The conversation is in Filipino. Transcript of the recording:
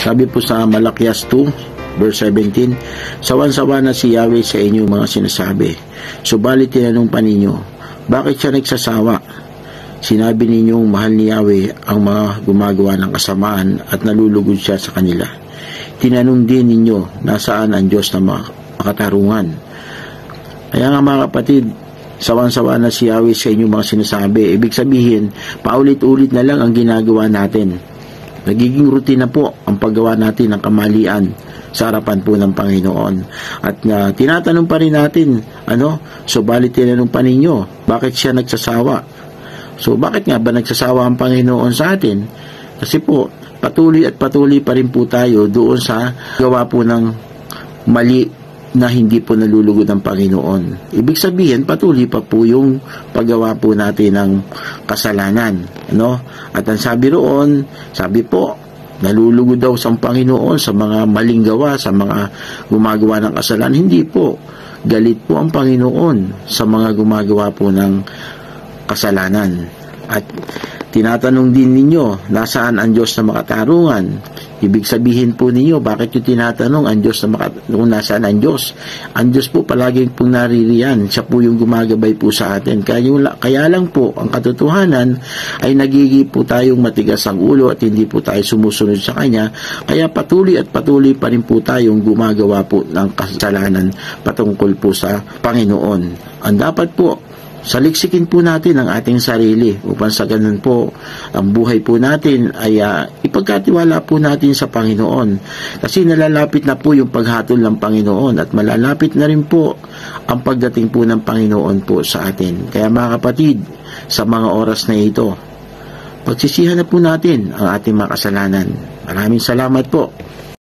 Sabi po sa Malakias 2, verse 17, sawan-sawa na si Yahweh sa inyong mga sinasabi. Subalit tinanong pa ninyo, bakit siya nagsasawa? Sinabi ninyong mahal ni Yahweh ang mga gumagawa ng kasamaan at nalulugod siya sa kanila. Tinanong din ninyo, nasaan ang Diyos na makatarungan? Kaya nga mga kapatid, sawan-sawa na si Yahweh sa inyong mga sinasabi. Ibig sabihin, paulit-ulit na lang ang ginagawa natin. Nagiging routine na po ang paggawa natin ng kamalian sa harapan po ng Panginoon. At tinatanong pa rin natin, subalit tinanong pa ninyo, bakit siya nagsasawa? So, bakit nga ba nagsasawa ang Panginoon sa atin? Kasi po, patuloy at patuloy pa rin po tayo doon sa gawa po ng mali na hindi po nalulugod ng Panginoon. Ibig sabihin, patuloy pa po yung paggawa po natin ng kasalanan. At ang sabi roon, sabi po, nalulugod daw sa Panginoon sa mga maling gawa, sa mga gumagawa ng kasalanan. Hindi po. Galit po ang Panginoon sa mga gumagawa po ng kasalanan. At tinatanong din ninyo, nasaan ang Diyos na makatarungan? Ibig sabihin po ninyo, bakit yung tinatanong ang Diyos na kung nasaan ang Diyos? Ang Diyos po palaging pong naririyan. Siya po yung gumagabay po sa atin. Kaya lang po, ang katotohanan ay nagiging po tayong matigas ang ulo at hindi po tayo sumusunod sa Kanya. Kaya patuloy at patuloy pa rin po tayong gumagawa po ng kasalanan patungkol po sa Panginoon. Ang dapat po, saliksikin po natin ang ating sarili upang sa ganun po ang buhay po natin ay ipagkatiwala po natin sa Panginoon, kasi nalalapit na po yung paghatol ng Panginoon at malalapit na rin po ang pagdating po ng Panginoon po sa atin. Kaya mga kapatid, sa mga oras na ito, pagsisihan na po natin ang ating mga kasalanan. Maraming salamat po.